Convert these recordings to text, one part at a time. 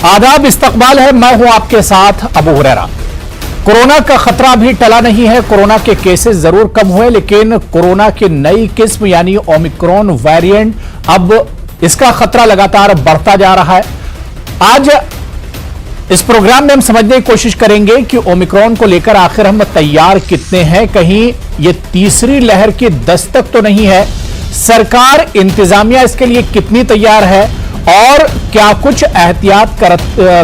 आदाब, इस्तकबाल है। मैं हूं आपके साथ अबू हुरैरा। कोरोना का खतरा भी टला नहीं है। कोरोना के केसेस जरूर कम हुए, लेकिन कोरोना की नई किस्म यानी ओमिक्रॉन वेरिएंट, अब इसका खतरा लगातार बढ़ता जा रहा है। आज इस प्रोग्राम में हम समझने की कोशिश करेंगे कि ओमिक्रॉन को लेकर आखिर हम तैयार कितने हैं। कहीं ये तीसरी लहर की दस्तक तो नहीं है? सरकार, इंतजामिया इसके लिए कितनी तैयार है और क्या कुछ एहतियात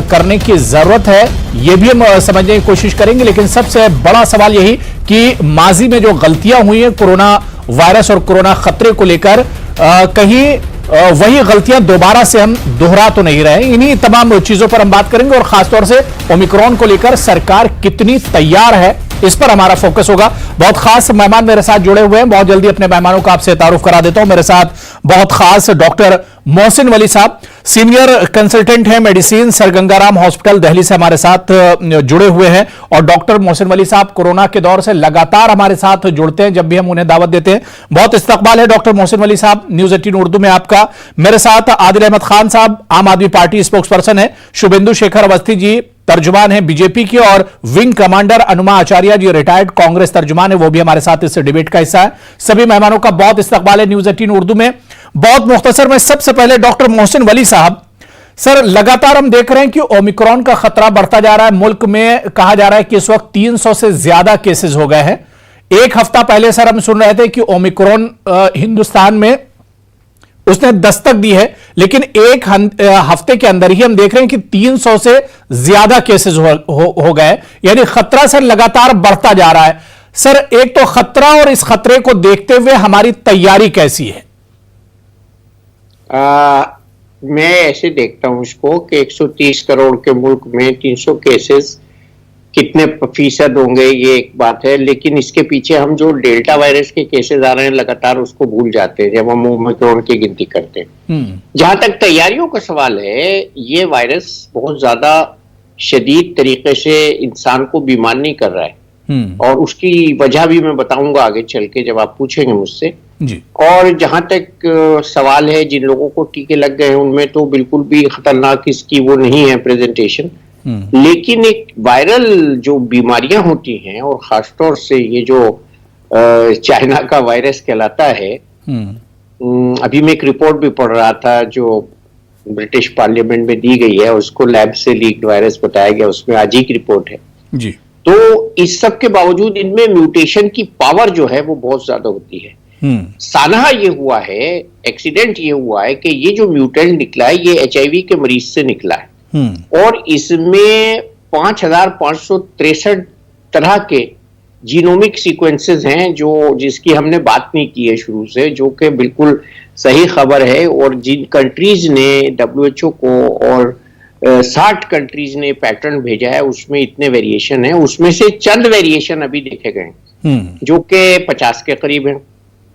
करने की जरूरत है, यह भी हम समझने की कोशिश करेंगे। लेकिन सबसे बड़ा सवाल यही कि माजी में जो गलतियां हुई हैं कोरोना वायरस और कोरोना खतरे को लेकर, कहीं वही गलतियां दोबारा से हम दोहरा तो नहीं रहे। इन्हीं तमाम चीजों पर हम बात करेंगे और खासतौर से ओमिक्रॉन को लेकर सरकार कितनी तैयार है, इस पर हमारा फोकस होगा। बहुत खास मेहमान मेरे साथ जुड़े हुए हैं। बहुत जल्दी अपने मेहमानों का आपसे तारुफ करा देता हूं। मेरे साथ बहुत खास डॉक्टर मोहसिन वली साहब, सीनियर कंसल्टेंट हैं medicine, sir Gangaram hospital Delhi से हमारे साथ जुड़े हुए हैं। और डॉक्टर मोहसिन वली साहब कोरोना के दौर से लगातार हमारे साथ जुड़ते हैं जब भी हम उन्हें दावत देते हैं। बहुत इस्तकबाल है डॉक्टर मोहसिन वली साहब, न्यूज 18 उर्दू में आपका। मेरे साथ आदिल अहमद खान साहब, आम आदमी पार्टी स्पोक्स पर्सन है। शुभेंदु शेखर अवस्थी जी तर्जुमान है बीजेपी की, और विंग कमांडर अनुमा आचार्य जी रिटायर्ड कांग्रेस तर्जुमान है, वो भी हमारे साथ इस डिबेट का हिस्सा है। सभी मेहमानों का बहुत इस्तकबाल है न्यूज 18 उर्दू में। बहुत मुख्तसर में सबसे पहले डॉक्टर मोहसिन वली साहब, सर लगातार हम देख रहे हैं कि ओमिक्रॉन का खतरा बढ़ता जा रहा है। मुल्क में कहा जा रहा है कि इस वक्त 300 से ज्यादा केसेस हो गए हैं। एक हफ्ता पहले सर हम सुन रहे थे कि ओमिक्रॉन हिंदुस्तान में उसने दस्तक दी है, लेकिन एक हफ्ते के अंदर ही हम देख रहे हैं कि 300 से ज्यादा केसेस हो गए, यानी खतरा सर लगातार बढ़ता जा रहा है। सर एक तो खतरा, और इस खतरे को देखते हुए हमारी तैयारी कैसी है? मैं ऐसे देखता हूं इसको कि 130 करोड़ के मुल्क में 300 केसेस कितने फीसद होंगे ये एक बात है, लेकिन इसके पीछे हम जो डेल्टा वायरस के केसेस आ रहे हैं लगातार उसको भूल जाते हैं जब हम ओमिक्रॉन की गिनती करते हैं। जहां तक तैयारियों का सवाल है, ये वायरस बहुत ज्यादा शदीद तरीके से इंसान को बीमार नहीं कर रहा है, और उसकी वजह भी मैं बताऊंगा आगे चल के जब आप पूछेंगे मुझसे जी। और जहां तक सवाल है जिन लोगों को टीके लग गए हैं उनमें तो बिल्कुल भी खतरनाक इसकी वो नहीं है प्रेजेंटेशन, लेकिन एक वायरल जो बीमारियां होती हैं, और खासतौर से ये जो चाइना का वायरस कहलाता है, अभी मैं एक रिपोर्ट भी पढ़ रहा था जो ब्रिटिश पार्लियामेंट में दी गई है, उसको लैब से लीक्ड वायरस बताया गया, उसमें आज ही की रिपोर्ट है जी। तो इस सब के बावजूद इनमें म्यूटेशन की पावर जो है वो बहुत ज्यादा होती है। सानहा ये हुआ है, एक्सीडेंट ये हुआ है कि ये जो म्यूटेंट निकला है ये HIV के मरीज से निकला है, और इसमें 5563 तरह के जीनोमिक सीक्वेंसेस हैं जो जिसकी हमने बात नहीं की है शुरू से, जो कि बिल्कुल सही खबर है। और जिन कंट्रीज ने WHO को और 60 कंट्रीज ने पैटर्न भेजा है उसमें इतने वेरिएशन है, उसमें से चंद वेरिएशन अभी देखे गए जो कि 50 के करीब है।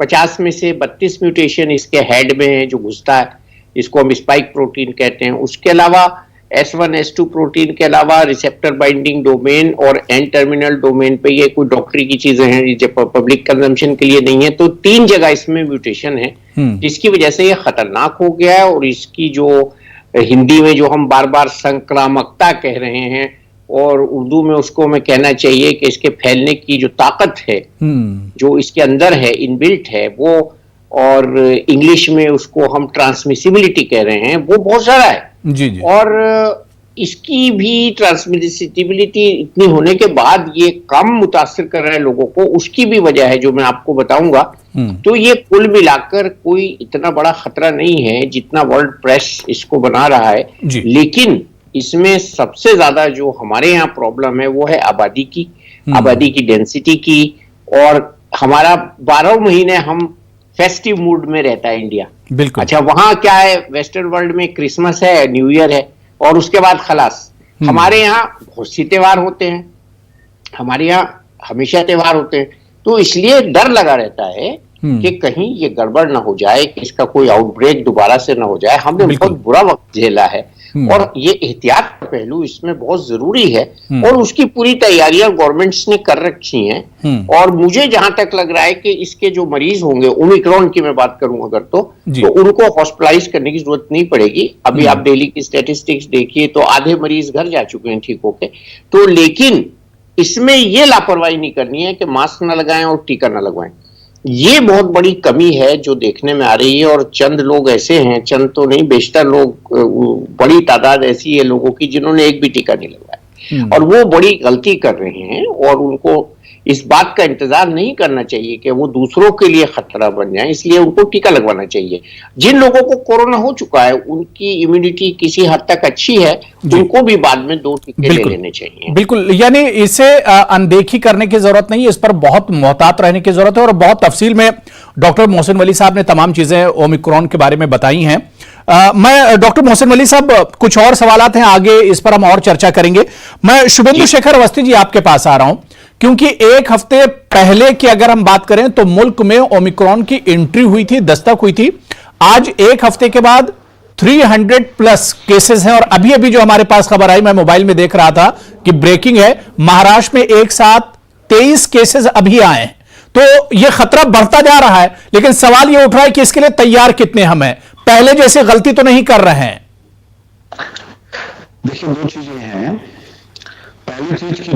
50 में से 32 म्यूटेशन इसके हेड में है जो घुसता है, इसको हम स्पाइक प्रोटीन कहते हैं। उसके अलावा S1 S2 प्रोटीन के अलावा रिसेप्टर बाइंडिंग डोमेन और एंड टर्मिनल डोमेन पे ये कोई डॉक्टरी की चीजें हैं जो पब्लिक कंजम्पशन के लिए नहीं है। तो 3 जगह इसमें म्यूटेशन है जिसकी वजह से ये खतरनाक हो गया है, और इसकी जो हिंदी में जो हम बार बार संक्रामकता कह रहे हैं, और उर्दू में उसको मैं कहना चाहिए कि इसके फैलने की जो ताकत है जो इसके अंदर है, इनबिल्ट है वो, और इंग्लिश में उसको हम ट्रांसमिसिबिलिटी कह रहे हैं, वो बहुत ज्यादा है जी जी। और इसकी भी ट्रांसमिसिबिलिटी इतनी होने के बाद ये कम मुतासिर कर रहे हैं लोगों को, उसकी भी वजह है जो मैं आपको बताऊंगा। तो ये कुल मिलाकर कोई इतना बड़ा खतरा नहीं है जितना वर्ल्ड प्रेस इसको बना रहा है, लेकिन इसमें सबसे ज्यादा जो हमारे यहाँ प्रॉब्लम है वो है आबादी की डेंसिटी की। और हमारा 12 महीने हम फेस्टिव मूड में रहता है इंडिया, बिल्कुल। अच्छा, वहां क्या है, वेस्टर्न वर्ल्ड में क्रिसमस है, न्यू ईयर है, और उसके बाद खलास। हमारे यहाँ बहुत सी त्योहार होते हैं, हमारे यहाँ हमेशा त्योहार होते हैं, तो इसलिए डर लगा रहता है कि कहीं ये गड़बड़ ना हो जाए, कि इसका कोई आउटब्रेक दोबारा से ना हो जाए। हमने बहुत बुरा वक्त झेला है और ये एहतियात का पहलू इसमें बहुत जरूरी है और उसकी पूरी तैयारियां गवर्नमेंट्स ने कर रखी हैं। और मुझे जहां तक लग रहा है कि इसके जो मरीज होंगे, ओमिक्रॉन की मैं बात करूं अगर तो उनको हॉस्पिटलाइज करने की जरूरत नहीं पड़ेगी। अभी आप दिल्ली की स्टैटिस्टिक्स देखिए तो आधे मरीज घर जा चुके हैं ठीक होके। तो लेकिन इसमें यह लापरवाही नहीं करनी है कि मास्क ना लगाएं और टीका ना लगवाएं। ये बहुत बड़ी कमी है जो देखने में आ रही है। और चंद लोग ऐसे हैं, चंद तो नहीं बेशतर लोग, बड़ी तादाद ऐसी है लोगों की जिन्होंने एक भी टीका नहीं लगवाया और वो बड़ी गलती कर रहे हैं। और उनको इस बात का इंतजार नहीं करना चाहिए कि वो दूसरों के लिए खतरा बन जाए, इसलिए उनको टीका लगवाना चाहिए। जिन लोगों को कोरोना हो चुका है उनकी इम्यूनिटी किसी हद तक अच्छी है, उनको भी बाद में 2 टीके ले लेने चाहिए। बिल्कुल, यानी इसे अनदेखी करने की जरूरत नहीं है, इस पर बहुत मोहतात रहने की जरूरत है। और बहुत तफसील में डॉक्टर मोहसिन वली साहब ने तमाम चीजें ओमिक्रॉन के बारे में बताई हैं। मैं डॉक्टर मोहसिन वली साहब, कुछ और सवालात हैं, आगे इस पर हम और चर्चा करेंगे। मैं शुभेंदु शेखर अवस्थी जी आपके पास आ रहा हूं, क्योंकि एक हफ्ते पहले की अगर हम बात करें तो मुल्क में ओमिक्रॉन की एंट्री हुई थी, दस्तक हुई थी। आज एक हफ्ते के बाद 300 प्लस केसेस हैं। और अभी अभी जो हमारे पास खबर आई, मैं मोबाइल में देख रहा था कि ब्रेकिंग है, महाराष्ट्र में एक साथ 23 केसेस अभी आए हैं। तो यह खतरा बढ़ता जा रहा है, लेकिन सवाल यह उठ रहा है कि इसके लिए तैयार कितने हम हैं, पहले जैसे गलती तो नहीं कर रहे हैं। देखिए, 2 चीजें हैं। पहली चीज की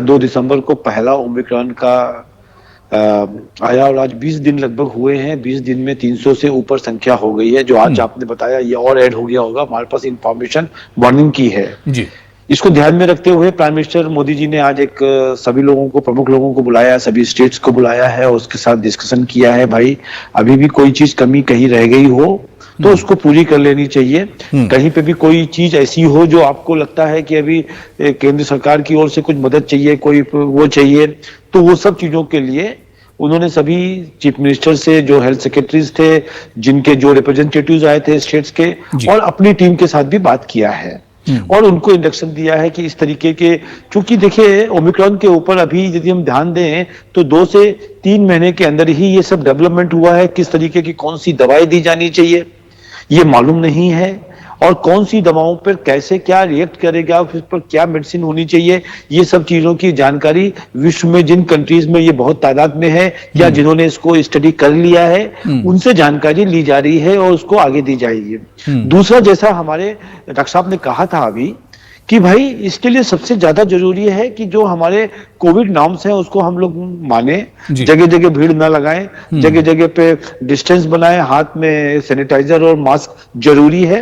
2 दिसंबर को पहला ओमिक्रॉन का आया और आज 20 दिन लगभग हुए हैं। 20 दिन में 300 से ऊपर संख्या हो गई है। जो आज आपने बताया ये और ऐड हो गया होगा, हमारे पास इंफॉर्मेशन मॉर्निंग की है जी। इसको ध्यान में रखते हुए प्राइम मिनिस्टर मोदी जी ने आज एक सभी लोगों को, प्रमुख लोगों को बुलाया, सभी स्टेट्स को बुलाया है और उसके साथ डिस्कशन किया है। भाई अभी भी कोई चीज कमी कहीं रह गई हो तो उसको पूरी कर लेनी चाहिए। कहीं पे भी कोई चीज ऐसी हो जो आपको लगता है कि अभी केंद्र सरकार की ओर से कुछ मदद चाहिए, कोई वो चाहिए, तो वो सब चीजों के लिए उन्होंने सभी चीफ मिनिस्टर से, जो हेल्थ सेक्रेटरीज थे, जिनके जो रिप्रेजेंटेटिव्स आए थे स्टेट्स के, और अपनी टीम के साथ भी बात किया है और उनको इंस्ट्रक्शन दिया है कि इस तरीके के, क्योंकि देखिए ओमिक्रॉन के ऊपर अभी यदि हम ध्यान दें तो 2 से 3 महीने के अंदर ही ये सब डेवलपमेंट हुआ है। किस तरीके की कौन सी दवाई दी जानी चाहिए ये मालूम नहीं है, और कौन सी दवाओं पर कैसे क्या रिएक्ट करेगा, उस पर क्या मेडिसिन होनी चाहिए, ये सब चीजों की जानकारी विश्व में जिन कंट्रीज में ये बहुत तादाद में है या जिन्होंने इसको स्टडी कर लिया है उनसे जानकारी ली जा रही है और उसको आगे दी जाएगी। दूसरा, जैसा हमारे डॉक्टर साहब ने कहा था अभी कि भाई इसके लिए सबसे ज्यादा जरूरी है कि जो हमारे कोविड नॉर्म्स हैं उसको हम लोग माने, जगह जगह भीड़ ना लगाएं, जगह जगह पे डिस्टेंस बनाएं, हाथ में सैनिटाइजर और मास्क जरूरी है,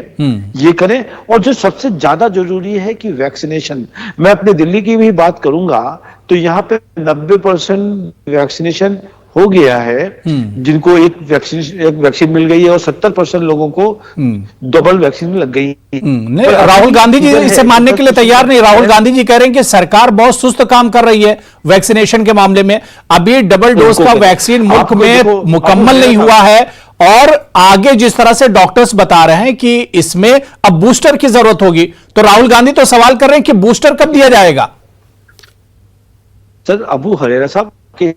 ये करें। और जो सबसे ज्यादा जरूरी है कि वैक्सीनेशन, मैं अपने दिल्ली की भी बात करूंगा तो यहाँ पे 90% वैक्सीनेशन हो गया है, जिनको एक वैक्सीन मिल गई है और 70% लोगों को डबल वैक्सीन लग गई। नहीं, राहुल गांधी जी इसे मानने के लिए तैयार नहीं। राहुल गांधी जी कह रहे हैं कि सरकार बहुत सुस्त काम कर रही है वैक्सीनेशन के मामले में। अभी डबल डोज का वैक्सीन मुल्क में मुकम्मल नहीं हुआ है और आगे जिस तरह से डॉक्टर्स बता रहे हैं कि इसमें अब बूस्टर की जरूरत होगी, तो राहुल गांधी तो सवाल कर रहे हैं कि बूस्टर कब दिया जाएगा। सर, अबू हरेरा साहब के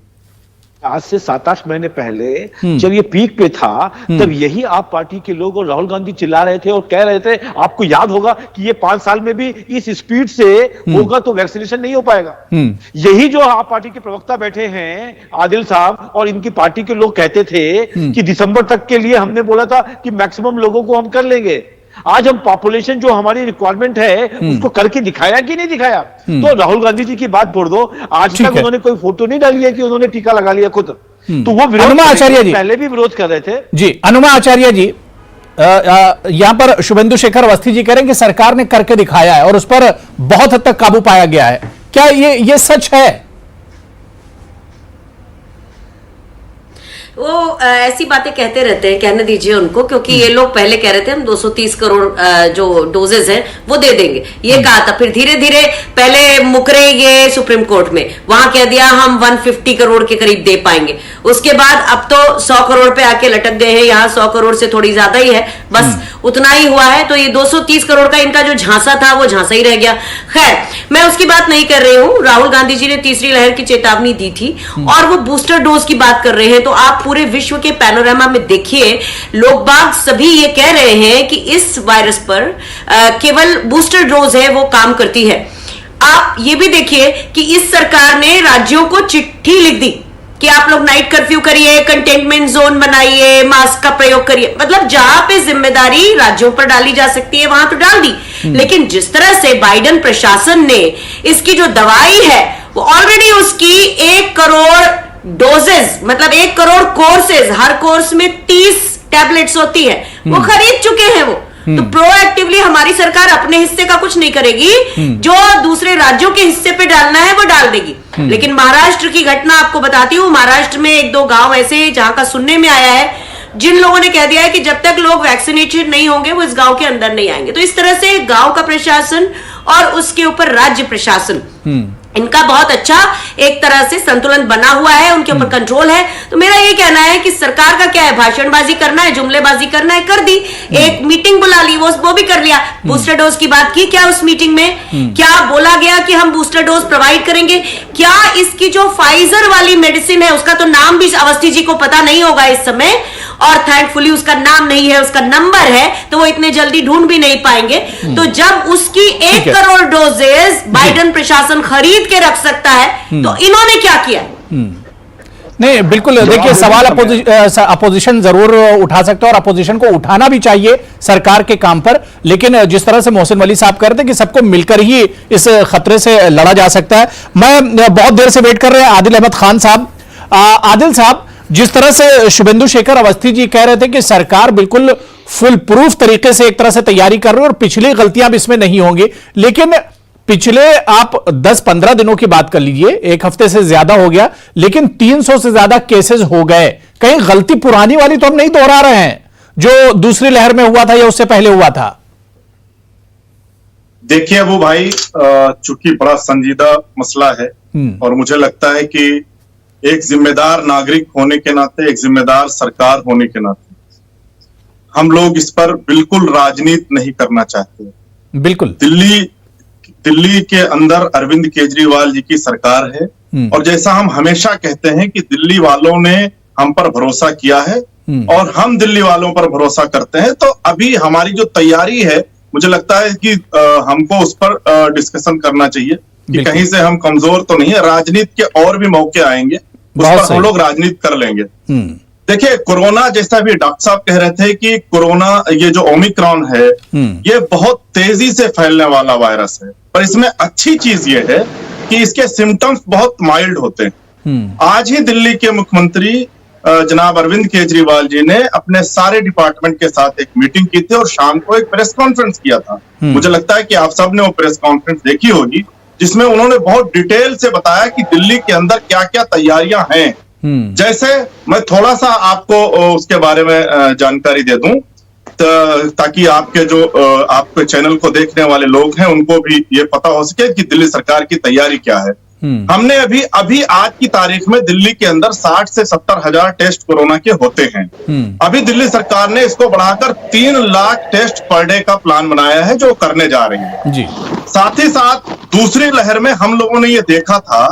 आज से 7-8 महीने पहले जब ये पीक पे था तब यही आप पार्टी के लोग और राहुल गांधी चिल्ला रहे थे और कह रहे थे, आपको याद होगा कि ये 5 साल में भी इस स्पीड से होगा तो वैक्सीनेशन नहीं हो पाएगा। यही जो आप पार्टी के प्रवक्ता बैठे हैं आदिल साहब और इनकी पार्टी के लोग कहते थे कि दिसंबर तक के लिए हमने बोला था कि मैक्सिमम लोगों को हम कर लेंगे। आज हम पॉपुलेशन जो हमारी रिक्वायरमेंट है उसको करके दिखाया कि नहीं दिखाया। तो राहुल गांधी जी की बात छोड़ दो, आज तक उन्होंने कोई फोटो नहीं डाली है कि उन्होंने टीका लगा लिया खुद। तो वो विरोध आचार्य जी पहले भी विरोध कर रहे थे जी। अनुमा आचार्य जी, यहां पर शुभेंदु शेखर अवस्थी जी कह रहे हैं कि सरकार ने करके दिखाया है और उस पर बहुत हद तक काबू पाया गया है, क्या ये सच है? वो ऐसी बातें कहते रहते हैं, कहने दीजिए उनको, क्योंकि ये लोग पहले कह रहे थे हम 230 करोड़ जो डोजेज हैं वो दे देंगे, ये कहा था। फिर धीरे धीरे पहले मुकरे ये सुप्रीम कोर्ट में, वहां कह दिया हम 150 करोड़ के करीब दे पाएंगे। उसके बाद अब तो 100 करोड़ पे आके लटक गए हैं, यहाँ 100 करोड़ से थोड़ी ज्यादा ही है बस। उतना ही हुआ है। तो ये 230 करोड़ का इनका जो झांसा था वो झांसा ही रह गया। खैर, मैं उसकी बात नहीं कर रही हूं। राहुल गांधी जी ने तीसरी लहर की चेतावनी दी थी और वो बूस्टर डोज की बात कर रहे हैं। तो आप पूरे विश्व के पैनोरामा में देखिए, लोग बाग सभी ये कह रहे हैं कि इस वायरस पर केवल बूस्टर डोज है वो काम करती है। आप ये भी देखिए कि इस सरकार ने राज्यों को चिट्ठी लिख दी कि आप लोग नाइट कर्फ्यू करिए, कंटेनमेंट जोन बनाइए, मास्क का प्रयोग करिए। मतलब जहां पे जिम्मेदारी राज्यों पर डाली जा सकती है वहां तो डाल दी। लेकिन जिस तरह से बाइडेन प्रशासन ने इसकी जो दवाई है वो ऑलरेडी उसकी 1 करोड़ डोजेस, मतलब 1 करोड़ कोर्सेज, हर कोर्स में 30 टैबलेट्स होती है, वो खरीद चुके हैं वो। तो प्रोएक्टिवली हमारी सरकार अपने हिस्से का कुछ नहीं करेगी, जो दूसरे राज्यों के हिस्से पे डालना है वो डाल देगी। लेकिन महाराष्ट्र की घटना आपको बताती हूँ। महाराष्ट्र में 1-2 गांव ऐसे जहां का सुनने में आया है, जिन लोगों ने कह दिया है कि जब तक लोग वैक्सीनेटेड नहीं होंगे वो इस गांव के अंदर नहीं आएंगे। तो इस तरह से गांव का प्रशासन और उसके ऊपर राज्य प्रशासन, इनका बहुत अच्छा एक तरह से संतुलन बना हुआ है, उनके ऊपर कंट्रोल है। तो मेरा ये कहना है कि सरकार का क्या है, भाषणबाजी करना है, जुमलेबाजी करना है, कर दी। एक मीटिंग बुला ली, वो भी कर लिया। बूस्टर डोज की बात की क्या उस मीटिंग में? क्या बोला गया कि हम बूस्टर डोज प्रोवाइड करेंगे? क्या इसकी जो फाइजर वाली मेडिसिन है उसका तो नाम भी अवस्थी जी को पता नहीं होगा इस समय, और थैंकफुली उसका नाम नहीं है, उसका नंबर है, तो वो इतने जल्दी ढूंढ भी नहीं पाएंगे। तो जब उसकी 1 करोड़ डोजेस बाइडेन प्रशासन खरीद के रख सकता है, तो इन्होंने क्या किया? नहीं, बिल्कुल। देखिए, सवाल अपोजिशन जरूर उठा सकता है और अपोजिशन को उठाना भी चाहिए सरकार के काम पर, लेकिन जिस तरह से मोहसिन वली साहब कह रहे थे कि सबको मिलकर ही इस खतरे से लड़ा जा सकता है। मैं बहुत देर से वेट कर रहे हैं आदिल अहमद खान साहब। आदिल साहब, जिस तरह से शुभेंदु शेखर अवस्थी जी कह रहे थे कि सरकार बिल्कुल फुल प्रूफ तरीके से एक तरह से तैयारी कर रही है और पिछली गलतियां भी इसमें नहीं होंगी, लेकिन पिछले आप 10-15 दिनों की बात कर लीजिए, 1 हफ्ते से ज्यादा हो गया, लेकिन 300 से ज्यादा केसेस हो गए। कहीं गलती पुरानी वाली तो हम नहीं दोहरा रहे हैं जो दूसरी लहर में हुआ था या उससे पहले हुआ था? देखिए अबू भाई, चूंकि बड़ा संजीदा मसला है और मुझे लगता है कि एक जिम्मेदार नागरिक होने के नाते, एक जिम्मेदार सरकार होने के नाते हम लोग इस पर बिल्कुल राजनीति नहीं करना चाहते। बिल्कुल। दिल्ली के अंदर अरविंद केजरीवाल जी की सरकार है और जैसा हम हमेशा कहते हैं कि दिल्ली वालों ने हम पर भरोसा किया है और हम दिल्ली वालों पर भरोसा करते हैं। तो अभी हमारी जो तैयारी है, मुझे लगता है कि हमको उस पर डिस्कशन करना चाहिए कि कहीं से हम कमजोर तो नहीं है। राजनीति के और भी मौके आएंगे, उस पर हम लोग राजनीति कर लेंगे। देखिए, कोरोना, जैसा भी डॉक्टर साहब कह रहे थे कि कोरोना, ये जो ओमिक्रॉन है, ये बहुत तेजी से फैलने वाला वायरस है, पर इसमें अच्छी चीज ये है कि इसके सिम्टम्स बहुत माइल्ड होते हैं। आज ही दिल्ली के मुख्यमंत्री जनाब अरविंद केजरीवाल जी ने अपने सारे डिपार्टमेंट के साथ एक मीटिंग की थी और शाम को एक प्रेस कॉन्फ्रेंस किया था। मुझे लगता है कि आप सब ने वो प्रेस कॉन्फ्रेंस देखी होगी, जिसमें उन्होंने बहुत डिटेल से बताया कि दिल्ली के अंदर क्या क्या तैयारियां हैं। जैसे मैं थोड़ा सा आपको उसके बारे में जानकारी दे दूं, ताकि आपके चैनल को देखने वाले लोग हैं उनको भी ये पता हो सके कि दिल्ली सरकार की तैयारी क्या है। हमने अभी आज की तारीख में दिल्ली के अंदर 60 से 70 हजार टेस्ट कोरोना के होते हैं। अभी दिल्ली सरकार ने इसको बढ़ाकर 3 लाख टेस्ट पर डे का प्लान बनाया है, जो करने जा रही है जी। साथ ही साथ दूसरी लहर में हम लोगों ने ये देखा था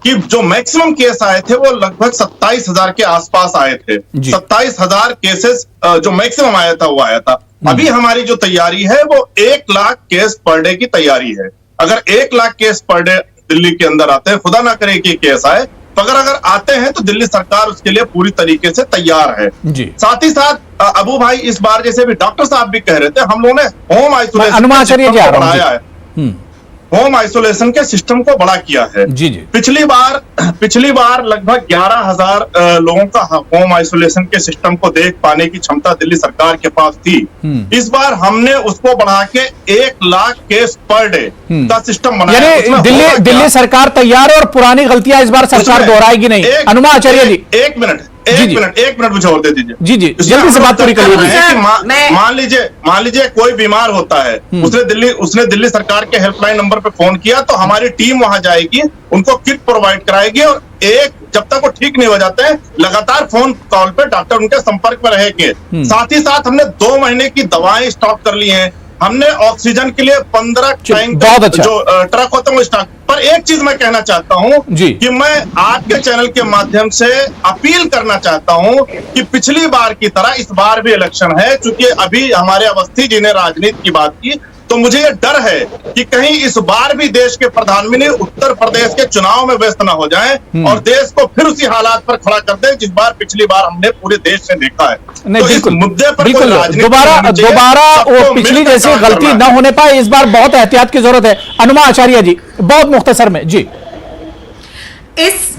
कि जो मैक्सिमम केस आए थे वो लगभग 27 हजार के आसपास आए थे। 27 हजार केसेस जो मैक्सिमम आया था वो आया था। अभी हमारी जो तैयारी है वो 1 लाख केस पर डे की तैयारी है। अगर 1 lakh case per day Delhi के अंदर आते हैं, खुदा ना करे कि केस आए, मगर अगर आते हैं तो दिल्ली सरकार उसके लिए पूरी तरीके से तैयार है जी। साथ ही साथ अबू भाई, इस बार जैसे भी डॉक्टर साहब भी कह रहे थे, हम लोगों ने होम आइसोलेशन बढ़ाया है, होम आइसोलेशन के सिस्टम को बड़ा किया है जी। पिछली बार लगभग 11,000 लोगों का होम आइसोलेशन के सिस्टम को देख पाने की क्षमता दिल्ली सरकार के पास थी। इस बार हमने उसको बढ़ा के 1 लाख केस पर डे का सिस्टम बनाया। दिल्ली सरकार तैयार है और पुरानी गलतियां इस बार सरकार दोहराएगी नहीं। अनुमा आचार्य जी, एक मिनट, एक मिनट मुझे और दे दीजिए। जी जी, जल्दी से बात पूरी करिए। मान लीजिए कोई बीमार होता है, उसने दिल्ली सरकार के हेल्पलाइन नंबर पे फोन किया, तो हमारी टीम वहां जाएगी, उनको किट प्रोवाइड कराएगी, और जब तक वो ठीक नहीं हो जाते हैं लगातार फोन कॉल पे डॉक्टर उनके संपर्क में रहेंगे। साथ ही साथ हमने 2 महीने की दवाएं स्टॉक कर ली हैं, हमने ऑक्सीजन के लिए 15 टैंक जो ट्रक होते हैं वो स्टॉक। पर एक चीज मैं कहना चाहता हूं कि मैं आपके चैनल के माध्यम से अपील करना चाहता हूं कि पिछली बार की तरह इस बार भी इलेक्शन है, क्योंकि अभी हमारे अवस्थी जी ने राजनीति की बात की, तो मुझे ये डर है कि कहीं इस बार भी देश के प्रधानमंत्री उत्तर प्रदेश के चुनाव में व्यस्त न हो जाएं और देश को फिर उसी हालात पर खड़ा कर दें जिस बार पिछली बार हमने पूरे देश से देखा है। नहीं, तो बिल्कुल, इस मुद्दे पर बिल्कुल दोबारा वो पिछली जैसी गलती न होने पाए, इस बार बहुत एहतियात की जरूरत है। अनुमा आचार्य जी, बहुत मुख्तसर में जी।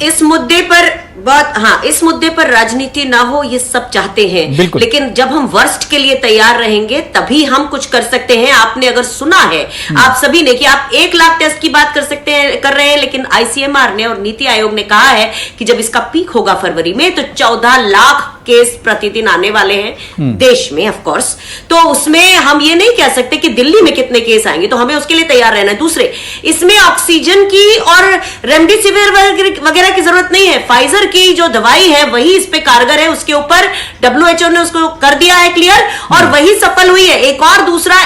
इस मुद्दे पर इस मुद्दे पर राजनीति ना हो, ये सब चाहते हैं, लेकिन जब हम वर्स्ट के लिए तैयार रहेंगे तभी हम कुछ कर सकते हैं। आपने अगर सुना है आप सभी ने कि आप 1 लाख टेस्ट की बात कर रहे हैं, लेकिन आईसीएमआर ने और नीति आयोग ने कहा है कि जब इसका पीक होगा फरवरी में, तो 14 लाख केस प्रतिदिन आने वाले हैं देश में, ऑफ कोर्स। तो उसमें हम ये नहीं कह सकते कि दिल्ली में कितने केस आएंगे, तो हमें उसके लिए तैयार रहना है। दूसरे, इसमें ऑक्सीजन की और रेमडेसिविर वगैरह की जरूरत नहीं है। फाइजर की जो दवाई है वही इस पे कारगर है, उसके ऊपर WHO ने उसको कर दिया है क्लियर, और वही सफल हुई है। एक और दूसरा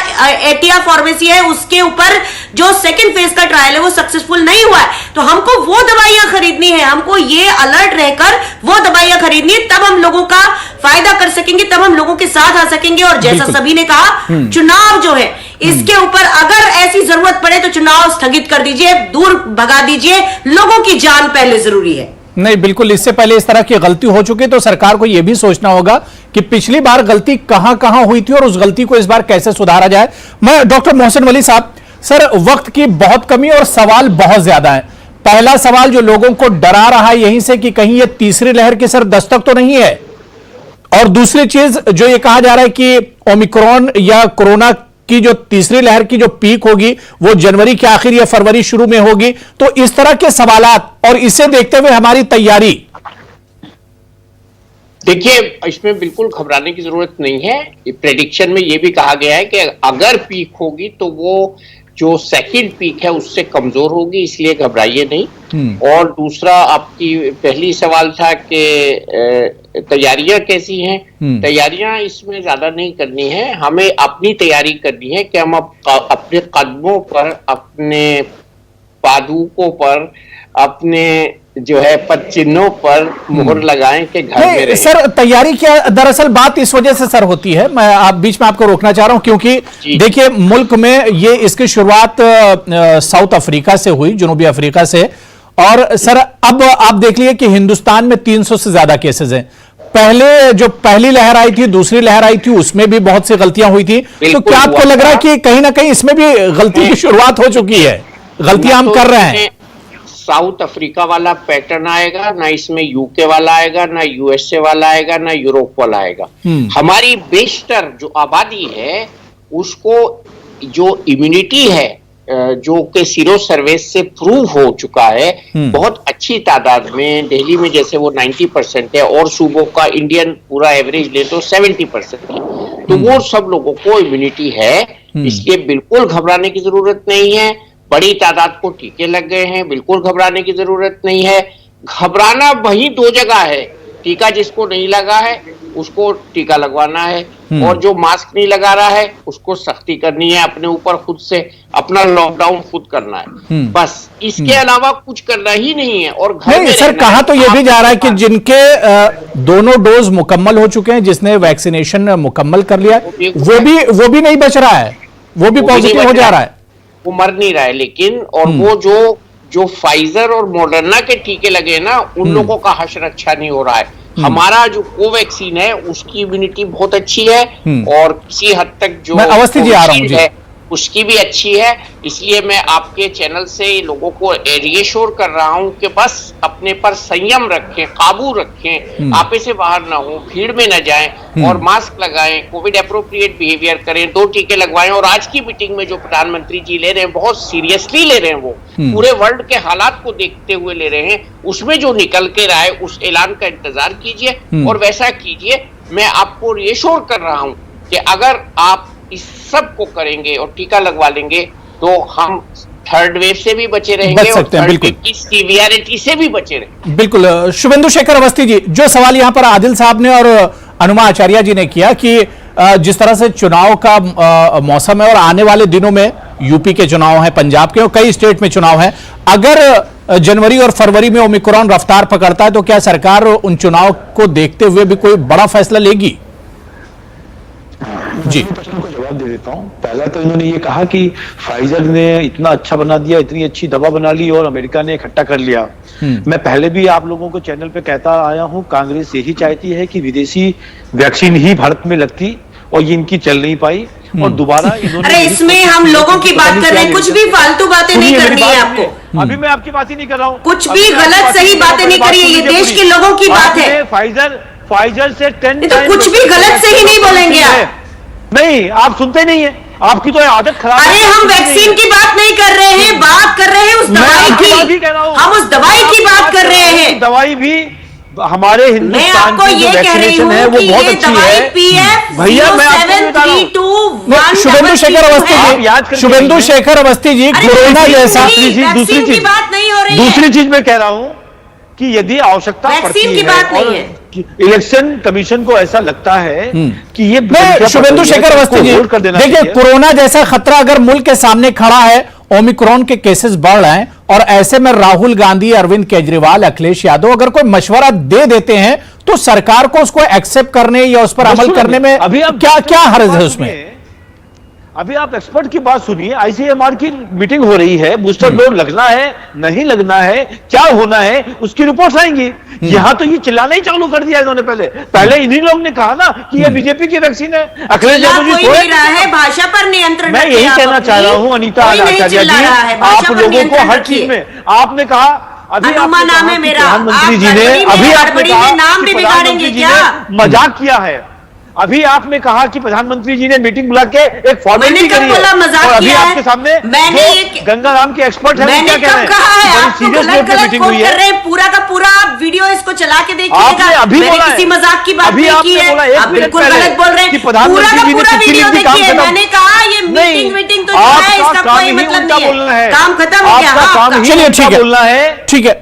एटिया फार्मेसी है, उसके ऊपर जो सेकंड फेज का ट्रायल है वो सक्सेसफुल नहीं हुआ है। तो हमको वो दवाइयां खरीदनी है, हमको ये अलर्ट रहकर वो दवाइयां खरीदनी है, तब हम लोगों का फायदा कर सकेंगे, तब हम लोगों के साथ आ सकेंगे। और जैसा सभी ने कहा, चुनाव जो है इसके ऊपर अगर ऐसी जरूरत पड़े तो चुनाव स्थगित कर दीजिए, दूर भगा दीजिए, लोगों की जान पहले जरूरी है। नहीं, बिल्कुल, इससे पहले इस तरह की गलती हो चुकी तो सरकार को यह भी सोचना होगा कि पिछली बार गलती कहां कहां हुई थी और उस गलती को इस बार कैसे सुधारा जाए। मैं डॉक्टर मोहसिन वली साहब, सर, वक्त की बहुत कमी और सवाल बहुत ज्यादा है। पहला सवाल जो लोगों को डरा रहा है यहीं से कि कहीं ये तीसरी लहर की सर दस्तक तो नहीं है, और दूसरी चीज जो ये कहा जा रहा है कि ओमिक्रॉन या कोरोना की जो तीसरी लहर की जो पीक होगी वो जनवरी के आखिर या फरवरी शुरू में होगी। तो इस तरह के सवालात और इसे देखते हुए हमारी तैयारी, देखिए, इसमें बिल्कुल घबराने की जरूरत नहीं है। प्रेडिक्शन में यह भी कहा गया है कि अगर पीक होगी तो वो जो सेकंड पीक है उससे कमजोर होगी, इसलिए घबराइए नहीं। और दूसरा, आपकी पहली सवाल था कि तैयारियां कैसी हैं। तैयारियां इसमें ज्यादा नहीं करनी है, हमें अपनी तैयारी करनी है कि हम अपने कदमों पर, अपने पादुकों पर, अपने जो है पद चिन्हों पर मुहर लगाएं कि घर में रहें। सर, तैयारी क्या दरअसल बात इस वजह से सर होती है, मैं बीच में आपको रोकना चाह रहा हूं, क्योंकि देखिए मुल्क में ये इसकी शुरुआत साउथ अफ्रीका से हुई, जनूबी अफ्रीका से, और सर अब आप देख लिए कि हिंदुस्तान में 300 से ज्यादा केसेस हैं। पहले जो पहली लहर आई थी, दूसरी लहर आई थी, उसमें भी बहुत सी गलतियां हुई थी। तो क्या आपको लग रहा है कि कहीं ना कहीं इसमें भी गलती की शुरुआत हो चुकी है, गलतियां हम कर रहे हैं? साउथ अफ्रीका वाला पैटर्न आएगा ना, इसमें यूके वाला आएगा ना, यूएसए वाला आएगा ना, यूरोप वाला आएगा। हमारी बेशतर जो आबादी है उसको जो इम्यूनिटी है, जो कि सीरो सर्वे से प्रूव हो चुका है बहुत अच्छी तादाद में, दिल्ली में जैसे वो 90% है, और सूबों का इंडियन पूरा एवरेज ले तो 70% है, तो वो सब लोगों को इम्यूनिटी है, इसलिए बिल्कुल घबराने की जरूरत नहीं है। बड़ी तादाद को टीके लग गए हैं, बिल्कुल घबराने की जरूरत नहीं है। घबराना वही 2 जगह है, टीका जिसको नहीं लगा है उसको टीका लगवाना है, और जो मास्क नहीं लगा रहा है उसको सख्ती करनी है अपने ऊपर, खुद से अपना लॉकडाउन खुद करना है, बस इसके अलावा कुछ करना ही नहीं है। और घर में सर, कहा तो यह भी जा रहा है कि जिनके दोनों डोज मुकम्मल हो चुके हैं, जिसने वैक्सीनेशन मुकम्मल कर लिया, वो भी नहीं बच रहा है, वो भी पॉजिटिव हो जा रहा है, वो मर नहीं रहा है। लेकिन और वो जो फाइजर और मॉडर्ना के टीके लगे ना, उन लोगों का हश्र अच्छा नहीं हो रहा है। हमारा जो कोवैक्सीन है उसकी इम्यूनिटी बहुत अच्छी है, और किसी हद तक जो मैं अवस्थी जी आ रहा हूं जी। उसकी भी अच्छी है। इसलिए मैं आपके चैनल से लोगों को रीएश्योर कर रहा हूं कि बस अपने पर संयम रखें, काबू रखें, आपे से बाहर ना हो, भीड़ में न जाएं और मास्क लगाएं, कोविड एप्रोप्रिएट बिहेवियर करें, 2 टीके लगवाएं। और आज की मीटिंग में जो प्रधानमंत्री जी ले रहे हैं बहुत सीरियसली ले रहे हैं, वो पूरे वर्ल्ड के हालात को देखते हुए ले रहे हैं। उसमें जो निकल के रहा है उस ऐलान का इंतजार कीजिए और वैसा कीजिए। मैं आपको रीएश्योर कर रहा हूं कि अगर आप इस सब को करेंगे और टीका लगवा लेंगे तो हम थर्ड वेव से भी बचे रहेंगे, बच सकते हैं, बिल्कुल, की सीवियरिटी से भी बचे रहेंगे। बिल्कुल। शुभेंदु शेखर अवस्थी जी, जो सवाल यहां पर आदिल साहब ने और अनुमा आचार्य जी ने किया कि जिस तरह से चुनाव का मौसम है और आने वाले दिनों में यूपी के चुनाव है, पंजाब के और कई स्टेट में चुनाव है, अगर जनवरी और फरवरी में ओमिक्रॉन रफ्तार पकड़ता है तो क्या सरकार उन चुनाव को देखते हुए भी कोई बड़ा फैसला लेगी? जी, प्रश्न को जवाब दे देता हूं। पहला तो इन्होंने ये कहा कि फाइजर ने इतना अच्छा बना दिया, इतनी अच्छी दवा बना ली और अमेरिका ने इकट्ठा कर लिया। मैं पहले भी आप लोगों को चैनल पे कहता आया हूं, कांग्रेस यही चाहती है कि विदेशी वैक्सीन ही भारत में लगती और ये इनकी चल नहीं पाई और दोबारा इन्होंने। अरे इसमें हम लोगों की बात कर रहे हैं, कुछ भी फालतू बातें नहीं करनी है आपको। अभी मैं आपकी बात ही नहीं कर रहा हूँ, कुछ भी गलत सही बातें नहीं करिए, ये देश के लोगों की बात है। फाइजर से 10 तो कुछ भी गलत सही नहीं बोलेंगे आप। नहीं, आप सुनते नहीं है, आपकी तो आदत खराब है। अरे हम वैक्सीन की बात नहीं कर रहे हैं, बात कर रहे हैं उस दवाई की। हम उस दवाई की बात कर रहे हैं। दवाई भी हमारे हिंदुस्तान की जो वैक्सीनेशन है वो बहुत अच्छी है भैया। मैं शुभेंदु शेखर अवस्थी जी, शुभेंदु शेखर अवस्थी जी, कोरोना जैसा दूसरी चीज मैं कह रहा हूं कि यदि आवश्यकता पड़ती है और इलेक्शन कमीशन को ऐसा लगता है कि ये शुभेंदु शेखर अवस्थी जी, देखिए कोरोना जैसा खतरा अगर मुल्क के सामने खड़ा है, ओमिक्रॉन के केसेस बढ़ रहे हैं और ऐसे में राहुल गांधी, अरविंद केजरीवाल, अखिलेश यादव अगर कोई मशवरा दे देते हैं तो सरकार को उसको एक्सेप्ट करने या उस पर अमल करने में अभी क्या हर्ज है उसमें? अभी आप एक्सपर्ट की बात सुनिए। आईसीएमआर की मीटिंग हो रही है, बूस्टर डोज लगना है नहीं लगना है, क्या होना है, उसकी रिपोर्ट्स आएंगी। यहां तो ये चिल्लाना ही चालू कर दिया इन्होंने। पहले इन्हीं लोग ने कहा ना कि ये बीजेपी की वैक्सीन है। अखिलेश यादव जी है, भाषा पर नियंत्रण। मैं यही कहना चाह रहा हूं अनीता आचार्य जी, आप लोगों को हर चीज में आपने कहा अभी नाम है मेरा, प्रधानमंत्री जी ने अभी आपने कहा नाम भी बिगाड़ेंगे क्या? मजाक किया है। अभी आपने कहा कि प्रधानमंत्री जी ने मीटिंग बुला के एक फॉर्मेलिटी करी है और अभी आपके सामने गंगा राम के एक्सपर्ट हैं, क्या कह रहे हैं? सीरियस नोट पे मीटिंग हुई है। पूरा का पूरा आप वीडियो इसको चला के देखिएगा। अभी बोला किसी मजाक की बात नहीं की है, आप बिल्कुल गलत बोल रहे हैं। पूरा का पूरा वीडियो देखिए। मैंने कहा ये मीटिंग तो जो है इसका कोई मतलब नहीं है, काम खत्म हो गया। चलिए ठीक है, बोलना है, ठीक है,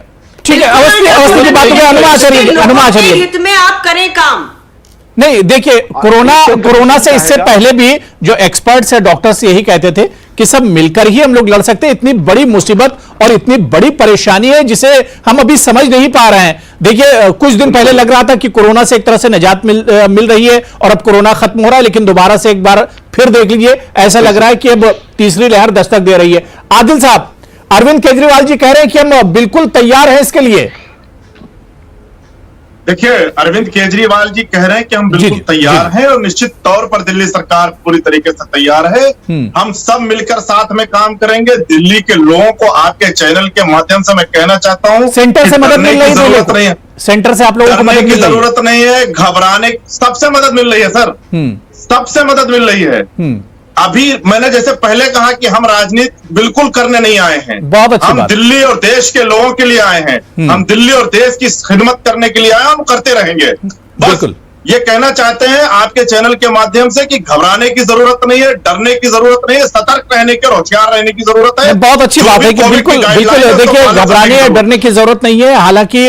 ठीक है। अवस्थी की बात अनुमान हित में आप करें काम। नहीं, देखिए कोरोना से इससे पहले भी जो एक्सपर्ट्स है, डॉक्टर्स यही कहते थे कि सब मिलकर ही हम लोग लड़ सकते हैं। इतनी बड़ी मुसीबत और इतनी बड़ी परेशानी है जिसे हम अभी समझ नहीं पा रहे हैं। देखिए कुछ दिन पहले लग रहा था कि कोरोना से एक तरह से निजात मिल रही है और अब कोरोना खत्म हो रहा है, लेकिन दोबारा से एक बार फिर देख लीजिए, ऐसा लग रहा है कि अब तीसरी लहर दस्तक दे रही है। आदिल साहब, अरविंद केजरीवाल जी कह रहे हैं कि हम बिल्कुल तैयार हैं इसके लिए। देखिए, अरविंद केजरीवाल जी कह रहे हैं कि हम बिल्कुल तैयार हैं और निश्चित तौर पर दिल्ली सरकार पूरी तरीके से तैयार है। हम सब मिलकर साथ में काम करेंगे। दिल्ली के लोगों को आपके चैनल के माध्यम से मैं कहना चाहता हूं, सेंटर से मदद मिल रही है, सेंटर से आप लोगों को मदद की जरूरत नहीं है, घबराने, सबसे मदद मिल रही है सर, सबसे मदद मिल रही है। अभी मैंने जैसे पहले कहा कि हम राजनीति बिल्कुल करने नहीं आए हैं, बहुत अच्छी हम बात। दिल्ली और देश के लोगों के लिए आए हैं। हम दिल्ली और देश की खिदमत करने के लिए आए हैं, हम करते रहेंगे। बस ये कहना चाहते हैं आपके चैनल के माध्यम से कि घबराने की जरूरत नहीं है, डरने की जरूरत नहीं है, सतर्क रहने की और होशियार रहने की जरूरत है। बहुत अच्छी बात है कि बिल्कुल देखिए घबराने या डरने की जरूरत नहीं है। हालांकि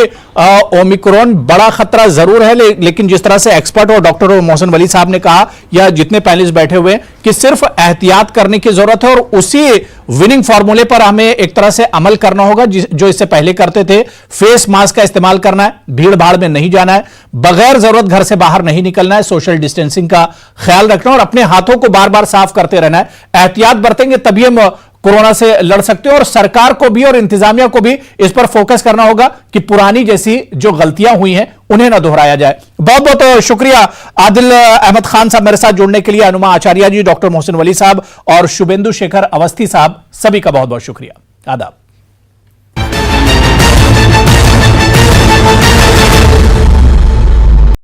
ओमिक्रॉन बड़ा खतरा जरूर है, लेकिन जिस तरह से एक्सपर्ट और डॉक्टर मोहसिन वली साहब ने कहा या जितने पैनलिस्ट बैठे हुए कि सिर्फ एहतियात करने की जरूरत है और उसी विनिंग फॉर्मूले पर हमें एक तरह से अमल करना होगा जो इससे पहले करते थे। फेस मास्क का इस्तेमाल करना है, भीड़ भाड़ में नहीं जाना है, बगैर जरूरत घर से बाहर नहीं निकलना है, सोशल डिस्टेंसिंग का ख्याल रखना और अपने हाथों को बार बार साफ करते रहना है। एहतियात बरतेंगे तभी हम कोरोना से लड़ सकते हो। और सरकार को भी और इंतजामिया को भी इस पर फोकस करना होगा कि पुरानी जैसी जो गलतियां हुई हैं उन्हें ना दोहराया जाए। बहुत बहुत शुक्रिया आदिल अहमद खान साहब मेरे साथ जुड़ने के लिए, अनुमा आचार्य जी, डॉक्टर मोहसिन वली साहब और शुभेंदु शेखर अवस्थी साहब, सभी का बहुत बहुत शुक्रिया। आदाब।